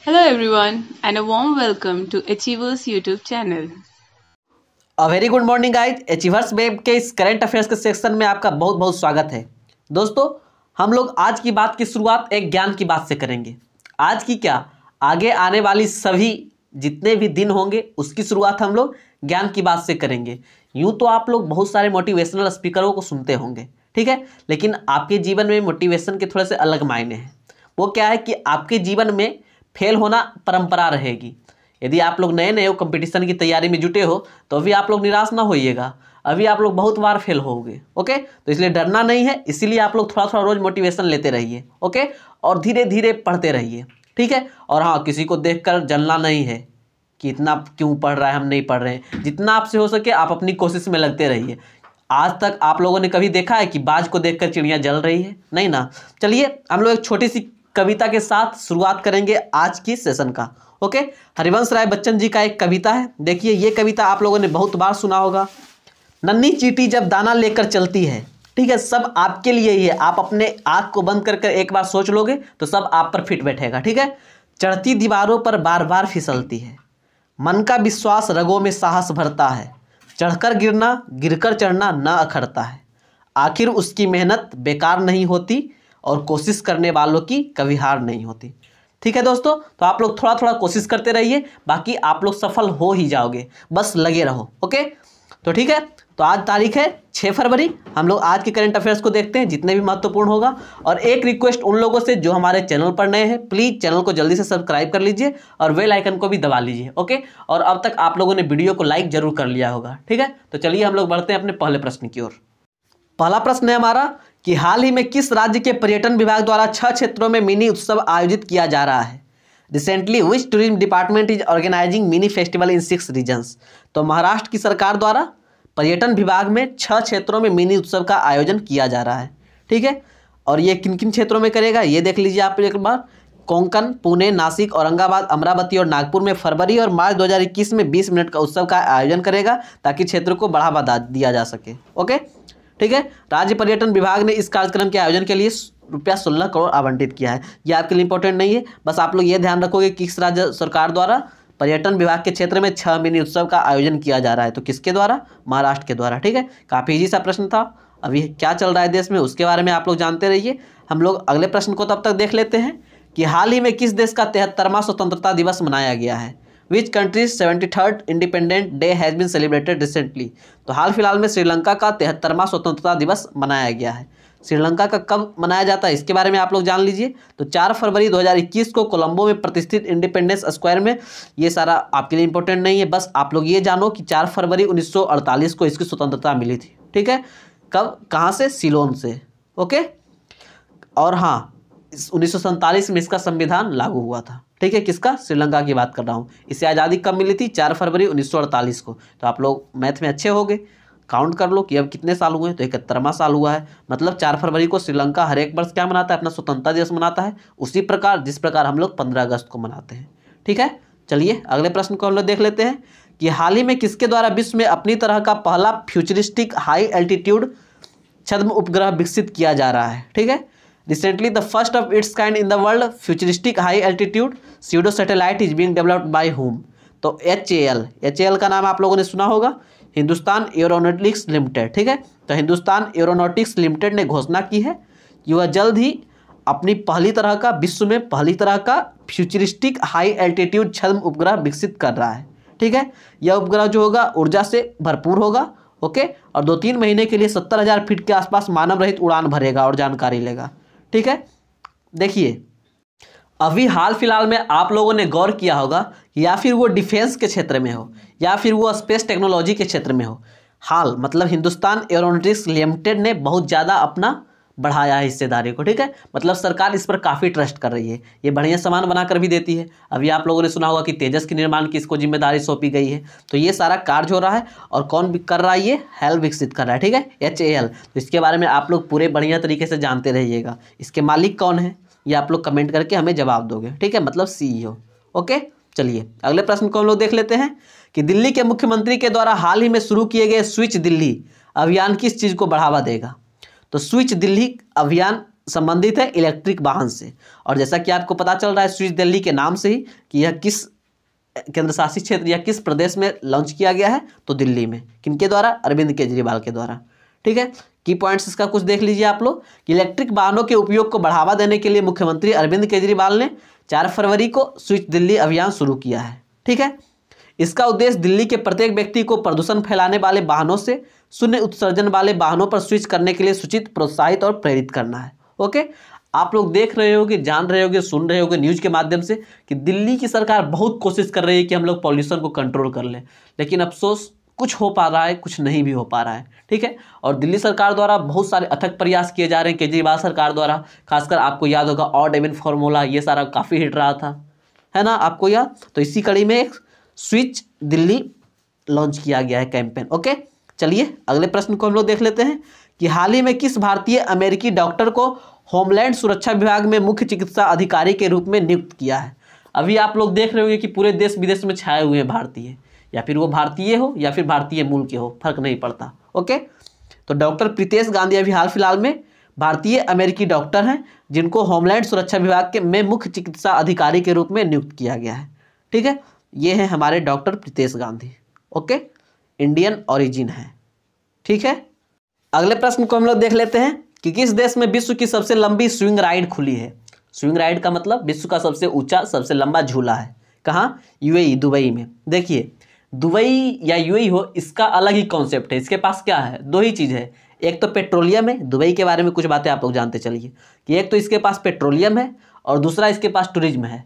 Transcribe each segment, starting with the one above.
Hello everyone and a warm welcome to Achievers YouTube channel. Very good morning guys. Achievers web के इस current affairs के section में आपका बहुत बहुत स्वागत है। दोस्तों, हम लोग आज की बात की शुरुआत एक ज्ञान की बात से करेंगे। आज की क्या, आगे आने वाली सभी जितने भी दिन होंगे उसकी शुरुआत हम लोग ज्ञान की बात से करेंगे। यूँ तो आप लोग बहुत सारे मोटिवेशनल स्पीकरों को सुनते होंगे, ठीक है, लेकिन आपके जीवन में मोटिवेशन के थोड़े से अलग मायने हैं। वो क्या है कि आपके जीवन में फेल होना परंपरा रहेगी। यदि आप लोग नए नए कंपटीशन की तैयारी में जुटे हो तो अभी आप लोग निराश ना होइएगा, अभी आप लोग बहुत बार फेल होगे। ओके, तो इसलिए डरना नहीं है, इसीलिए आप लोग थोड़ा थोड़ा रोज मोटिवेशन लेते रहिए। ओके, और धीरे धीरे पढ़ते रहिए, ठीक है। और हाँ, किसी को देखकर जलना नहीं है कि इतना क्यों पढ़ रहा है, हम नहीं पढ़ रहे हैं। जितना आपसे हो सके आप अपनी कोशिश में लगते रहिए। आज तक आप लोगों ने कभी देखा है कि बाज को देखकर चिड़िया जल रही है? नहीं ना। चलिए हम लोग एक छोटी सी कविता के साथ शुरुआत करेंगे आज की सेशन का। ओके, हरिवंश राय बच्चन जी का एक कविता है। देखिए, ये कविता आप लोगों ने बहुत बार सुना होगा। नन्ही चींटी जब दाना लेकर चलती है, ठीक है, सब आपके लिए ही है। आप अपने आँख को बंद कर एक बार सोच लोगे तो सब आप पर फिट बैठेगा, ठीक है। चढ़ती दीवारों पर बार बार फिसलती है, मन का विश्वास रगों में साहस भरता है। चढ़कर गिरना गिरकर चढ़ना न अखरता है, आखिर उसकी मेहनत बेकार नहीं होती और कोशिश करने वालों की कभी हार नहीं होती। ठीक है दोस्तों, तो आप लोग थोड़ा थोड़ा कोशिश करते रहिए, बाकी आप लोग सफल हो ही जाओगे, बस लगे रहो। ओके, तो ठीक है, तो आज तारीख है 6 फरवरी। हम लोग आज के करंट अफेयर्स को देखते हैं जितने भी महत्वपूर्ण होगा। और एक रिक्वेस्ट उन लोगों से जो हमारे चैनल पर नए हैं, प्लीज़ चैनल को जल्दी से सब्सक्राइब कर लीजिए और बेल आइकन को भी दबा लीजिए। ओके, और अब तक आप लोगों ने वीडियो को लाइक जरूर कर लिया होगा, ठीक है। तो चलिए हम लोग बढ़ते हैं अपने पहले प्रश्न की ओर। पहला प्रश्न है हमारा कि हाल ही में किस राज्य के पर्यटन विभाग द्वारा 6 क्षेत्रों में मिनी उत्सव आयोजित किया जा रहा है? Recently which tourism department is organising mini festival in 6 regions. तो महाराष्ट्र की सरकार द्वारा पर्यटन विभाग में 6 क्षेत्रों में मिनी उत्सव का आयोजन किया जा रहा है, ठीक है। और ये किन किन क्षेत्रों में करेगा ये देख लीजिए आप एक बार। कोंकण, पुणे, नासिक, औरंगाबाद, अमरावती और नागपुर में फरवरी और मार्च 2021 में 20 मिनट का उत्सव का आयोजन करेगा ताकि क्षेत्र को बढ़ावा दिया जा सके। ओके, ठीक है। राज्य पर्यटन विभाग ने इस कार्यक्रम के आयोजन के लिए रुपया 16 करोड़ आवंटित किया है। ये आपके लिए इंपॉर्टेंट नहीं है, बस आप लोग ये ध्यान रखोगे कि किस राज्य सरकार द्वारा पर्यटन विभाग के क्षेत्र में 6 मिनी उत्सव का आयोजन किया जा रहा है। तो किसके द्वारा? महाराष्ट्र के द्वारा, ठीक है। काफ़ी इजी सा प्रश्न था। अभी क्या चल रहा है देश में उसके बारे में आप लोग जानते रहिए। हम लोग अगले प्रश्न को तब तक देख लेते हैं कि हाल ही में किस देश का 73वां स्वतंत्रता दिवस मनाया गया है? Which countries 73rd independent day has been celebrated recently. तो हाल फिलहाल में श्रीलंका का 73वां स्वतंत्रता दिवस मनाया गया है। श्रीलंका का कब मनाया जाता है इसके बारे में आप लोग जान लीजिए। तो 4 फरवरी 2021 को कोलंबो में प्रतिष्ठित इंडिपेंडेंस स्क्वायर में। ये सारा आपके लिए इंपॉर्टेंट नहीं है, बस आप लोग ये जानो कि 4 फरवरी 1948 को इसकी स्वतंत्रता मिली थी, ठीक है। कब, कहाँ से? सिलोन से। ओके, और हाँ, 1947 में इसका संविधान लागू हुआ था, ठीक है। किसका? श्रीलंका की बात कर रहा हूँ। इसे आज़ादी कब मिली थी? 4 फरवरी 1948 को। तो आप लोग मैथ में अच्छे हो गए, काउंट कर लो कि अब कितने साल हुए हैं। तो 71वां साल हुआ है। मतलब 4 फरवरी को श्रीलंका हर एक वर्ष क्या मनाता है? अपना स्वतंत्रता दिवस मनाता है, उसी प्रकार जिस प्रकार हम लोग 15 अगस्त को मनाते हैं, ठीक है। चलिए अगले प्रश्न को हम लोग देख लेते हैं कि हाल ही में किसके द्वारा विश्व में अपनी तरह का पहला फ्यूचरिस्टिक हाई एल्टीट्यूड छद्म उपग्रह विकसित किया जा रहा है, ठीक है। Recently, the first of its kind in the world futuristic high altitude pseudo satellite is being developed by whom? तो HAL का नाम आप लोगों ने सुना होगा, हिंदुस्तान एरोनॉटिक्स लिमिटेड, ठीक है। तो हिंदुस्तान एरोनॉटिक्स लिमिटेड ने घोषणा की है कि वह जल्द ही अपनी पहली तरह का, विश्व में पहली तरह का फ्यूचरिस्टिक हाई एल्टीट्यूड छद्म उपग्रह विकसित कर रहा है, ठीक है। यह उपग्रह जो होगा ऊर्जा से भरपूर होगा, ओके, और 2-3 महीने के लिए 70,000 फीट के आसपास मानव रहित उड़ान भरेगा और जानकारी लेगा, ठीक है। देखिए, अभी हाल फिलहाल में आप लोगों ने गौर किया होगा कि या फिर वो डिफेंस के क्षेत्र में हो या फिर वो स्पेस टेक्नोलॉजी के क्षेत्र में हो, हाल मतलब हिंदुस्तान एरोनॉटिक्स लिमिटेड ने बहुत ज़्यादा अपना बढ़ाया है हिस्सेदारी को, ठीक है। मतलब सरकार इस पर काफ़ी ट्रस्ट कर रही है, ये बढ़िया सामान बनाकर भी देती है। अभी आप लोगों ने सुना होगा कि तेजस के निर्माण की इसको जिम्मेदारी सौंपी गई है। तो ये सारा कार्य हो रहा है और कौन भी कर रहा है? ये HAL विकसित कर रहा है, ठीक है, HAL। तो इसके बारे में आप लोग पूरे बढ़िया तरीके से जानते रहिएगा। इसके मालिक कौन है ये आप लोग कमेंट करके हमें जवाब दोगे, ठीक है, मतलब CEO। ओके, चलिए अगले प्रश्न को हम लोग देख लेते हैं कि दिल्ली के मुख्यमंत्री के द्वारा हाल ही में शुरू किए गए स्विच दिल्ली अभियान किस चीज़ को बढ़ावा देगा? तो स्विच दिल्ली अभियान संबंधित है इलेक्ट्रिक वाहन से। और जैसा कि आपको पता चल रहा है स्विच दिल्ली के नाम से ही कि यह किस केंद्र शासित क्षेत्र या किस प्रदेश में लॉन्च किया गया है, तो दिल्ली में। किनके द्वारा? अरविंद केजरीवाल के द्वारा। ठीक है, की पॉइंट्स इसका कुछ देख लीजिए आप लोग कि इलेक्ट्रिक वाहनों के उपयोग को बढ़ावा देने के लिए मुख्यमंत्री अरविंद केजरीवाल ने 4 फरवरी को स्विच दिल्ली अभियान शुरू किया है। ठीक है, इसका उद्देश्य दिल्ली के प्रत्येक व्यक्ति को प्रदूषण फैलाने वाले वाहनों से शून्य उत्सर्जन वाले वाहनों पर स्विच करने के लिए सूचित, प्रोत्साहित और प्रेरित करना है। ओके, आप लोग देख रहे होगे, जान रहे होगे, सुन रहे होगे न्यूज़ के माध्यम से कि दिल्ली की सरकार बहुत कोशिश कर रही है कि हम लोग पॉल्यूशन को कंट्रोल कर लें, लेकिन अफसोस कुछ हो पा रहा है, कुछ नहीं भी हो पा रहा है। ठीक है, और दिल्ली सरकार द्वारा बहुत सारे अथक प्रयास किए जा रहे हैं, केजरीवाल सरकार द्वारा। खासकर आपको याद होगा ऑड इवन फार्मूला, ये सारा काफ़ी हिट रहा था, है ना, आपको याद? तो इसी कड़ी में एक स्विच दिल्ली लॉन्च किया गया है कैंपेन। ओके, चलिए अगले प्रश्न को हम लोग देख लेते हैं कि हाल ही में किस भारतीय अमेरिकी डॉक्टर को होमलैंड सुरक्षा विभाग में मुख्य चिकित्सा अधिकारी के रूप में नियुक्त किया है? अभी आप लोग देख रहे होंगे कि पूरे देश विदेश में छाए हुए हैं भारतीय, या फिर वो भारतीय हो या फिर भारतीय मूल के हो, फर्क नहीं पड़ता। ओके, तो डॉक्टर प्रीतेश गांधी अभी हाल फिलहाल में भारतीय अमेरिकी डॉक्टर हैं जिनको होमलैंड सुरक्षा विभाग के में मुख्य चिकित्सा अधिकारी के रूप में नियुक्त किया गया है। ठीक है, ये हैं हमारे doctor Pritesh Gandhi. Okay, Indian origin है। ठीक है, अगले प्रश्न को हम लोग देख लेते हैं कि किस देश में विश्व की सबसे लंबी स्विंग राइड खुली है? स्विंग राइड का मतलब विश्व का सबसे ऊंचा, सबसे लंबा झूला है। कहाँ? यूएई, दुबई में। देखिए, दुबई या यूएई हो, इसका अलग ही कॉन्सेप्ट है। इसके पास क्या है? 2 ही चीज़ है, एक तो पेट्रोलियम है। दुबई के बारे में कुछ बातें आप लोग जानते चलिए कि एक तो इसके पास पेट्रोलियम है और दूसरा इसके पास टूरिज्म है।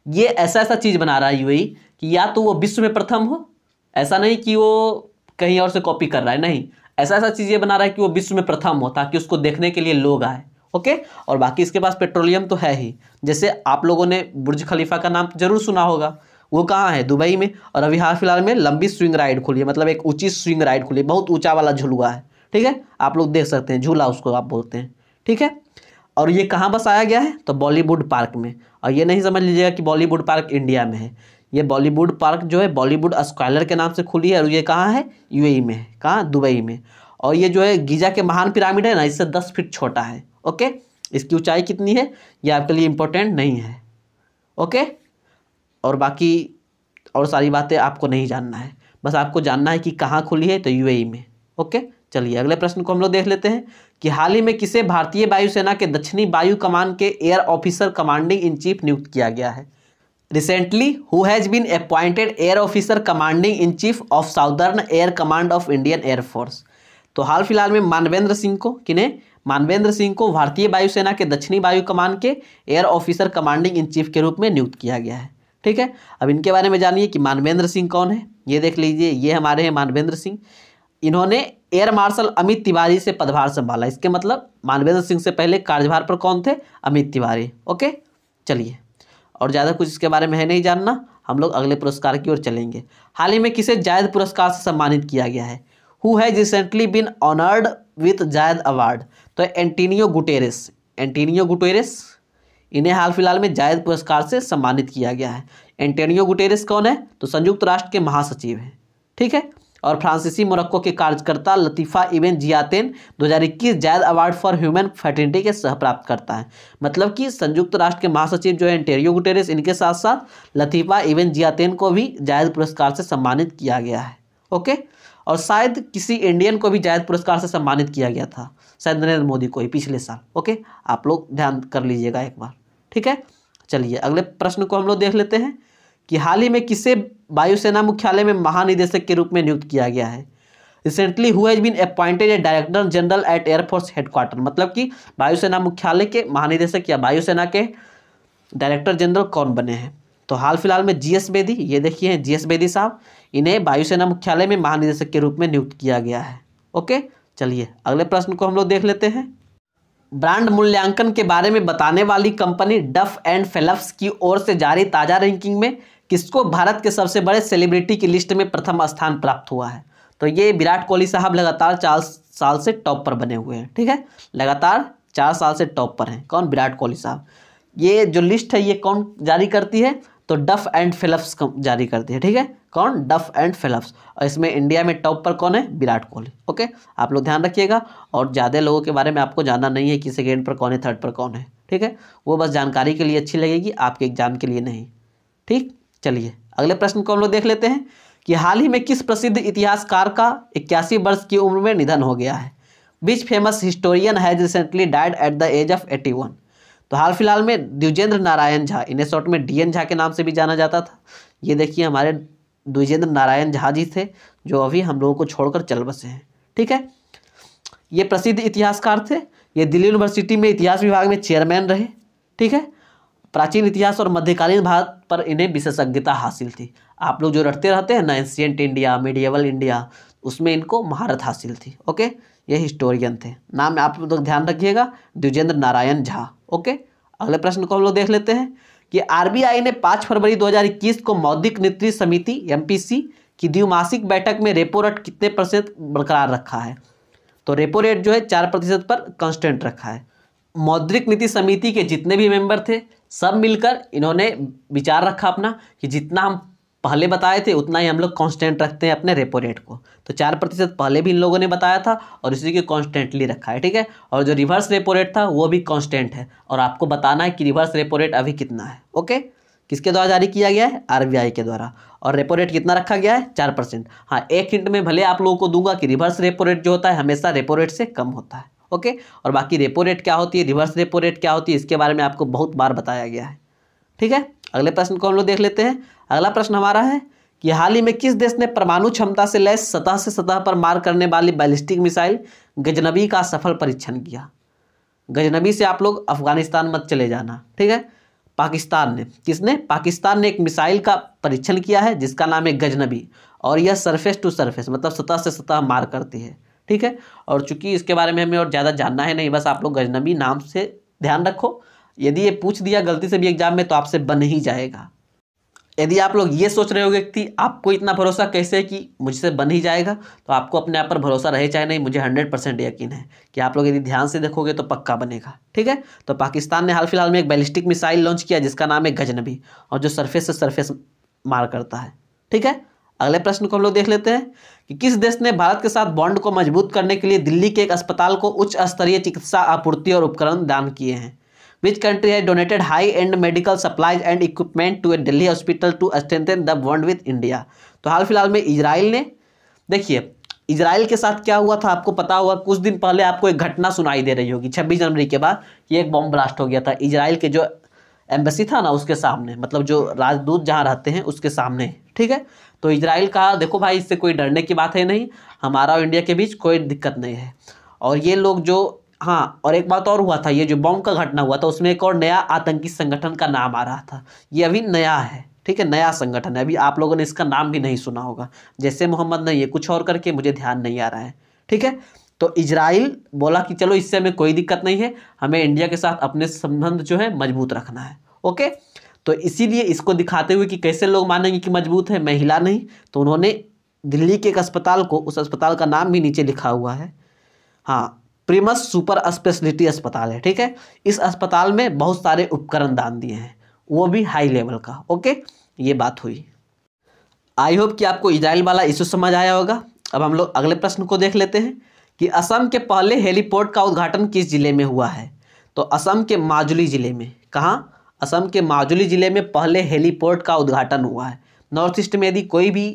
ये ऐसा चीज़ बना रहा है यूएई कि या तो वो विश्व में प्रथम हो, ऐसा नहीं कि वो कहीं और से कॉपी कर रहा है, नहीं, ऐसा चीज़ ये बना रहा है कि वो विश्व में प्रथम हो ताकि उसको देखने के लिए लोग आए। ओके, और बाकी इसके पास पेट्रोलियम तो है ही। जैसे आप लोगों ने बुर्ज खलीफा का नाम जरूर सुना होगा, वो कहाँ है? दुबई में। और अभी हाल फिलहाल में लंबी स्विंग राइड खुली है, मतलब एक ऊंची स्विंग राइड खुली है, बहुत ऊंचा वाला झुलुआ है। ठीक है, आप लोग देख सकते हैं, झूला उसको आप बोलते हैं। ठीक है, और ये कहाँ बसाया गया है? तो बॉलीवुड पार्क में। और ये नहीं समझ लीजिएगा कि बॉलीवुड पार्क इंडिया में है, ये बॉलीवुड पार्क जो है बॉलीवुड स्क्वायर के नाम से खुली है और ये कहाँ है? यूएई में है। कहाँ? दुबई में। और ये जो है गीजा के महान पिरामिड है ना, इससे 10 फीट छोटा है। ओके, इसकी ऊंचाई कितनी है ये आपके लिए इंपॉर्टेंट नहीं है। ओके, और बाकी और सारी बातें आपको नहीं जानना है, बस आपको जानना है कि कहाँ खुली है, तो यूएई में। ओके, चलिए अगले प्रश्न को हम लोग देख लेते हैं कि हाल ही में किसे भारतीय वायुसेना के दक्षिणी वायु कमान के air officer commanding in chief नियुक्त किया गया है? Recently who has been appointed air officer commanding in chief of southern air command of Indian air force? तो हाल फिलहाल में मानवेंद्र सिंह को, किन्हें? मानवेंद्र सिंह को भारतीय वायुसेना के दक्षिणी वायु कमान के air officer commanding in chief के रूप में नियुक्त किया गया है। ठीक है, अब इनके बारे में जानिए कि मानवेंद्र सिंह कौन है। ये देख लीजिए, ये हमारे हैं मानवेंद्र सिंह। इन्होंने एयर मार्शल अमित तिवारी से पदभार संभाला। इसके मतलब मानवेंद्र सिंह से पहले कार्यभार पर कौन थे? अमित तिवारी। ओके, चलिए, और ज़्यादा कुछ इसके बारे में है नहीं जानना, हम लोग अगले पुरस्कार की ओर चलेंगे। हाल ही में किसे जायद पुरस्कार से सम्मानित किया गया है? Who has recently been honoured with Zayed award? तो एंटोनियो गुटेरेस। एंटोनियो गुटेरेस, इन्हें हाल फिलहाल में जायद पुरस्कार से सम्मानित किया गया है। एंटोनियो गुटेरेस कौन है? तो संयुक्त राष्ट्र के महासचिव हैं। ठीक है, और फ्रांसीसी मोरक्को के कार्यकर्ता लतीफ़ा इबन जियातेन 2021 जायद अवार्ड फॉर ह्यूमन फर्टिलिटी के सह प्राप्त करता है। मतलब कि संयुक्त राष्ट्र के महासचिव जो है एंटोनियो गुटेरेस, इनके साथ साथ लतीफ़ा इबन जियातेन को भी जायद पुरस्कार से सम्मानित किया गया है। ओके, और शायद किसी इंडियन को भी जायद पुरस्कार से सम्मानित किया गया था, शायद नरेंद्र मोदी को ही पिछले साल। ओके, आप लोग ध्यान कर लीजिएगा एक बार। ठीक है, चलिए अगले प्रश्न को हम लोग देख लेते हैं कि हाल ही में किसे वायुसेना मुख्यालय में महानिदेशक के रूप में नियुक्त किया गया है? Recently who has been appointed a director general at air force headquarter? मतलब कि वायुसेना मुख्यालय के महानिदेशक या वायुसेना के डायरेक्टर जनरल कौन बने हैं? तो हाल फिलहाल में जीएस बेदी, ये देखिए जीएस बेदी साहब, इन्हें वायुसेना मुख्यालय में महानिदेशक के रूप में नियुक्त किया गया है। ओके, चलिए अगले प्रश्न को हम लोग देख लेते हैं। ब्रांड मूल्यांकन के बारे में बताने वाली कंपनी डफ एंड फेलप्स की ओर से जारी ताज़ा रैंकिंग में किसको भारत के सबसे बड़े सेलिब्रिटी की लिस्ट में प्रथम स्थान प्राप्त हुआ है? तो ये विराट कोहली साहब लगातार 4 साल से टॉप पर बने हुए हैं। ठीक है, लगातार 4 साल से टॉप पर हैं। कौन? विराट कोहली साहब। ये जो लिस्ट है ये कौन जारी करती है? तो डफ एंड फेलप्स जारी करती है। ठीक है, कौन? डफ एंड फिलिप्स। और इसमें इंडिया में टॉप पर कौन है? विराट कोहली। ओके, आप लोग ध्यान रखिएगा। और ज़्यादा लोगों के बारे में आपको जानना नहीं है कि सेकेंड पर कौन है, थर्ड पर कौन है, ठीक है। वो बस जानकारी के लिए अच्छी लगेगी, आपके एग्जाम के लिए नहीं, ठीक। चलिए अगले प्रश्न को हम लोग देख लेते हैं कि हाल ही में किस प्रसिद्ध इतिहासकार का 81 वर्ष की उम्र में निधन हो गया है? Which famous historian has recently died at the age of 81? तो हाल फिलहाल में द्विजेंद्र नारायण झा, इन्हें शॉर्ट में डीएन झा के नाम से भी जाना जाता था। ये देखिए हमारे द्विजेंद्र नारायण झा जी थे, जो अभी हम लोगों को छोड़कर चल बसे हैं, ठीक है। ये प्रसिद्ध इतिहासकार थे। ये दिल्ली यूनिवर्सिटी में इतिहास विभाग में चेयरमैन रहे, ठीक है। प्राचीन इतिहास और मध्यकालीन भारत पर इन्हें विशेषज्ञता हासिल थी। आप लोग जो रटते रहते हैं ना, एंशिएंट इंडिया, मिडिएवल इंडिया, उसमें इनको महारत हासिल थी। ओके, ये हिस्टोरियन थे। नाम आप लोग ध्यान रखिएगा, द्विजेंद्र नारायण झा। ओके, अगले प्रश्न को हम लोग देख लेते हैं कि आरबीआई ने 5 फरवरी 2021 को मौद्रिक नीति समिति एमपीसी की द्विमासिक बैठक में रेपो रेट कितने % बरकरार रखा है? तो रेपो रेट जो है 4% पर कांस्टेंट रखा है। मौद्रिक नीति समिति के जितने भी मेंबर थे, सब मिलकर इन्होंने विचार रखा अपना कि जितना हम पहले बताए थे उतना ही हम लोग कांस्टेंट रखते हैं अपने रेपो रेट को। तो 4% पहले भी इन लोगों ने बताया था और इसी के कांस्टेंटली रखा है, ठीक है। और जो रिवर्स रेपो रेट था वो भी कांस्टेंट है, और आपको बताना है कि रिवर्स रेपो रेट अभी कितना है। ओके, किसके द्वारा जारी किया गया है? आरबीआई के द्वारा। और रेपो रेट कितना रखा गया है? 4%। हाँ, एक हिंट में भले आप लोगों को दूंगा कि रिवर्स रेपो रेट जो होता है हमेशा रेपो रेट से कम होता है। ओके, और बाकी रेपो रेट क्या होती है, रिवर्स रेपो रेट क्या होती है, इसके बारे में आपको बहुत बार बताया गया है, ठीक है। अगले प्रश्न को हम लोग देख लेते हैं। अगला प्रश्न हमारा है कि हाल ही में किस देश ने परमाणु क्षमता से लैस सतह से सतह पर मार करने वाली बैलिस्टिक मिसाइल गजनबी का सफल परीक्षण किया? गजनबी से आप लोग अफगानिस्तान मत चले जाना, ठीक है। पाकिस्तान ने, किसने? पाकिस्तान ने एक मिसाइल का परीक्षण किया है जिसका नाम है गजनबी, और यह सरफेस टू सरफेस मतलब सतह से सतह मार करती है, ठीक है। और चूंकि इसके बारे में हमें और ज़्यादा जानना है नहीं, बस आप लोग गजनबी नाम से ध्यान रखो। यदि ये पूछ दिया गलती से भी एग्जाम में तो आपसे बन ही जाएगा। यदि आप लोग ये सोच रहे होगे कि आपको इतना भरोसा कैसे है कि मुझसे बन ही जाएगा, तो आपको अपने आप पर भरोसा रहे चाहे नहीं, मुझे 100% यकीन है कि आप लोग यदि ध्यान से देखोगे तो पक्का बनेगा, ठीक है। तो पाकिस्तान ने हाल फिलहाल में एक बैलिस्टिक मिसाइल लॉन्च किया जिसका नाम है गजनबी, और जो सरफेस से सरफेस मार करता है, ठीक है। अगले प्रश्न को हम लोग देख लेते हैं कि किस देश ने भारत के साथ बॉन्ड को मजबूत करने के लिए दिल्ली के एक अस्पताल को उच्च स्तरीय चिकित्सा आपूर्ति और उपकरण दान किए हैं? Which country has donated high-end medical supplies and equipment to a Delhi hospital to strengthen the bond with India? तो हाल फिलहाल में इजराइल ने, देखिए इजराइल के साथ क्या हुआ था आपको पता होगा। कुछ दिन पहले आपको एक घटना सुनाई दे रही होगी, 26 जनवरी के बाद ये एक बॉम्ब ब्लास्ट हो गया था इजराइल के जो एम्बेसी था ना उसके सामने, मतलब जो राजदूत जहाँ रहते हैं उसके सामने, ठीक है। तो इजराइल कहा देखो भाई इससे कोई डरने की बात है नहीं, हमारा और इंडिया के बीच कोई दिक्कत नहीं है। और ये लोग जो, हाँ, और एक बात और हुआ था, ये जो बॉम्ब का घटना हुआ था उसमें एक और नया आतंकी संगठन का नाम आ रहा था। ये अभी नया है, ठीक है, नया संगठन है, अभी आप लोगों ने इसका नाम भी नहीं सुना होगा। जैसे मोहम्मद नहीं है, कुछ और करके, मुझे ध्यान नहीं आ रहा है, ठीक है। तो इजराइल बोला कि चलो इससे हमें कोई दिक्कत नहीं है, हमें इंडिया के साथ अपने संबंध जो है मजबूत रखना है। ओके, तो इसीलिए इसको दिखाते हुए कि कैसे लोग मानेंगे कि मजबूत है, मैं हिला नहीं, तो उन्होंने दिल्ली के एक अस्पताल को, उस अस्पताल का नाम भी नीचे लिखा हुआ है, हाँ, प्रीमस सुपर स्पेशलिटी अस्पताल है, ठीक है। इस अस्पताल में बहुत सारे उपकरण दान दिए हैं, वो भी हाई लेवल का। ओके, ये बात हुई। आई होप कि आपको इजराइल वाला इशू समझ आया होगा। अब हम लोग अगले प्रश्न को देख लेते हैं कि असम के पहले हेलीपोर्ट का उद्घाटन किस जिले में हुआ है? तो असम के माजुली जिले में। कहाँ? असम के माजुली जिले में पहले हेलीपोर्ट का उद्घाटन हुआ है। नॉर्थ ईस्ट में यदि कोई भी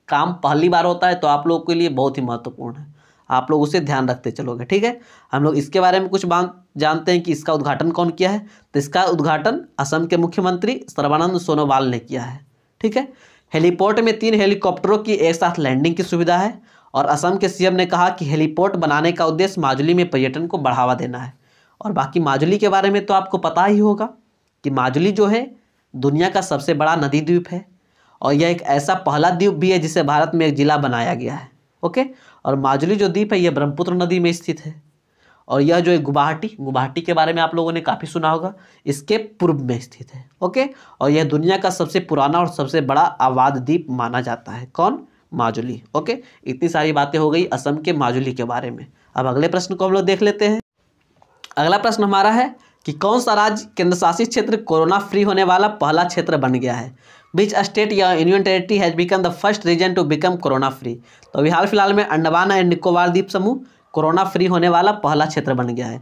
काम पहली बार होता है तो आप लोगों के लिए बहुत ही महत्वपूर्ण है, आप लोग उसे ध्यान रखते चलोगे, ठीक है। हम लोग इसके बारे में कुछ बात जानते हैं कि इसका उद्घाटन कौन किया है। तो इसका उद्घाटन असम के मुख्यमंत्री सर्बानंद सोनोवाल ने किया है, ठीक है। हेलीपोर्ट में 3 हेलीकॉप्टरों की एक साथ लैंडिंग की सुविधा है, और असम के सीएम ने कहा कि हेलीपोर्ट बनाने का उद्देश्य माजुली में पर्यटन को बढ़ावा देना है। और बाकी माजुली के बारे में तो आपको पता ही होगा कि माजुली जो है दुनिया का सबसे बड़ा नदी द्वीप है, और यह एक ऐसा पहला द्वीप भी है जिसे भारत में एक जिला बनाया गया है। ओके, और माजुली जो द्वीप है यह ब्रह्मपुत्र नदी में स्थित है, और यह जो है गुवाहाटी के बारे में आप लोगों ने काफ़ी सुना होगा, इसके पूर्व में स्थित है। ओके, और यह दुनिया का सबसे पुराना और सबसे बड़ा आबाद द्वीप माना जाता है। कौन? माजुली। ओके, इतनी सारी बातें हो गई असम के माजुली के बारे में। अब अगले प्रश्न को हम लोग देख लेते हैं। अगला प्रश्न हमारा है कि कौन सा राज्य केंद्र शासित क्षेत्र कोरोना फ्री होने वाला पहला क्षेत्र बन गया है। विच स्टेट या union territory has become the first region to become corona free. तो अभी हाल फिलहाल में अंडमान एंड निकोबार द्वीप समूह कोरोना फ्री होने वाला पहला क्षेत्र बन गया है।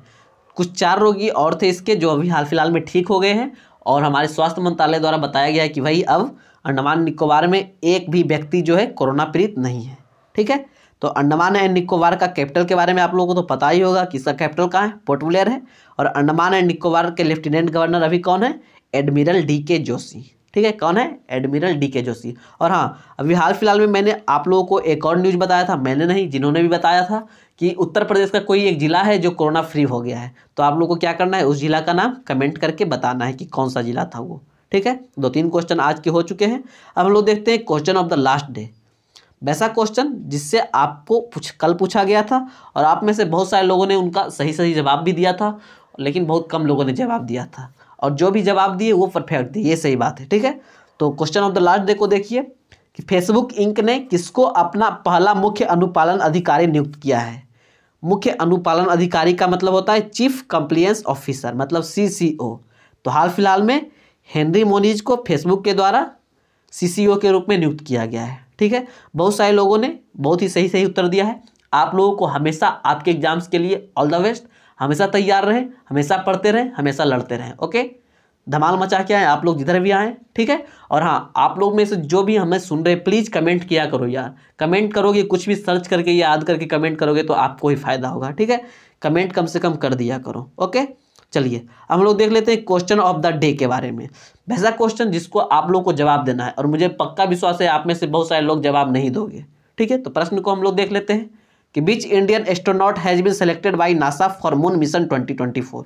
कुछ 4 रोगी और थे इसके जो अभी हाल फिलहाल में ठीक हो गए हैं और हमारे स्वास्थ्य मंत्रालय द्वारा बताया गया है कि भाई अब अंडमान निकोबार में एक भी व्यक्ति जो है कोरोना पीड़ित नहीं है। ठीक है, तो अंडमान एंड निकोबार का कैपिटल के बारे में आप लोगों को तो पता ही होगा कि इसका कैपिटल कहाँ है, पोर्ट ब्लेयर है। और अंडमान एंड निकोबार के लेफ्टिनेंट गवर्नर अभी कौन है, एडमिरल DK जोशी। ठीक है, कौन है, एडमिरल DK जोशी। और हाँ, अभी हाल फिलहाल में मैंने आप लोगों को एक और न्यूज़ बताया था, मैंने नहीं जिन्होंने भी बताया था कि उत्तर प्रदेश का कोई एक जिला है जो कोरोना फ्री हो गया है। तो आप लोगों को क्या करना है, उस जिला का नाम कमेंट करके बताना है कि कौन सा जिला था वो। ठीक है, 2-3 क्वेश्चन आज के हो चुके हैं। अब हम लोग देखते हैं question of the last day, वैसा क्वेश्चन जिससे आपको कल पूछा गया था और आप में से बहुत सारे लोगों ने उनका सही जवाब भी दिया था, लेकिन बहुत कम लोगों ने जवाब दिया था और जो भी जवाब दिए वो परफेक्ट दिए, ये सही बात है। ठीक है, तो question of the last day को देखिए कि फेसबुक इंक ने किसको अपना पहला मुख्य अनुपालन अधिकारी नियुक्त किया है। मुख्य अनुपालन अधिकारी का मतलब होता है चीफ कंप्लायंस ऑफिसर, मतलब CCO। तो हाल फिलहाल में हेनरी मोनीज को फेसबुक के द्वारा CCO के रूप में नियुक्त किया गया है। ठीक है, बहुत सारे लोगों ने बहुत ही सही उत्तर दिया है। आप लोगों को हमेशा आपके एग्जाम्स के लिए ऑल द बेस्ट, हमेशा तैयार रहें, हमेशा पढ़ते रहें, हमेशा लड़ते रहें। ओके, धमाल मचा के आए आप लोग जिधर भी आएँ। ठीक है, और हाँ, आप लोग में से जो भी हमें सुन रहे प्लीज़ कमेंट किया करो यार। कमेंट करोगे, कुछ भी सर्च करके याद करके कमेंट करोगे तो आपको ही फायदा होगा। ठीक है, कमेंट कम से कम कर दिया करो। ओके, चलिए हम लोग देख लेते हैं क्वेश्चन ऑफ द डे के बारे में। वैसा क्वेश्चन जिसको आप लोग को जवाब देना है और मुझे पक्का विश्वास है आप में से बहुत सारे लोग जवाब नहीं दोगे। ठीक है, तो प्रश्न को हम लोग देख लेते हैं कि which Indian astronaut has been selected by NASA for moon mission 2024।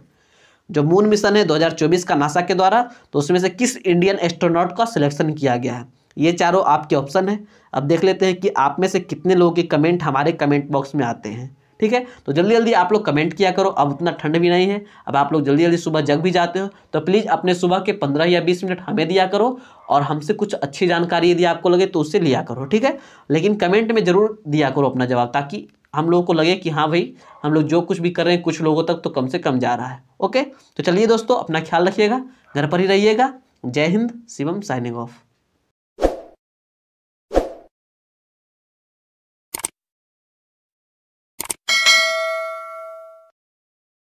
जो मून मिशन है 2024 का नासा के द्वारा, तो उसमें से किस इंडियन एस्ट्रोनॉट का सिलेक्शन किया गया है। ये चारों आपके ऑप्शन है। अब देख लेते हैं कि आप में से कितने लोगों के कमेंट हमारे कमेंट बॉक्स में आते हैं। ठीक है, तो जल्दी जल्दी आप लोग कमेंट किया करो। अब उतना ठंड भी नहीं है, अब आप लोग जल्दी जल्दी सुबह जग भी जाते हो, तो प्लीज़ अपने सुबह के 15 या 20 मिनट हमें दिया करो और हमसे कुछ अच्छी जानकारी यदि आपको लगे तो उससे लिया करो। ठीक है, लेकिन कमेंट में ज़रूर दिया करो अपना जवाब, ताकि हम लोगों को लगे कि हाँ भाई हम लोग जो कुछ भी कर रहे हैं कुछ लोगों तक तो कम से कम जा रहा है। ओके, तो चलिए दोस्तों, अपना ख्याल रखिएगा, घर पर ही रहिएगा। जय हिंद, शिवम साइनिंग ऑफ।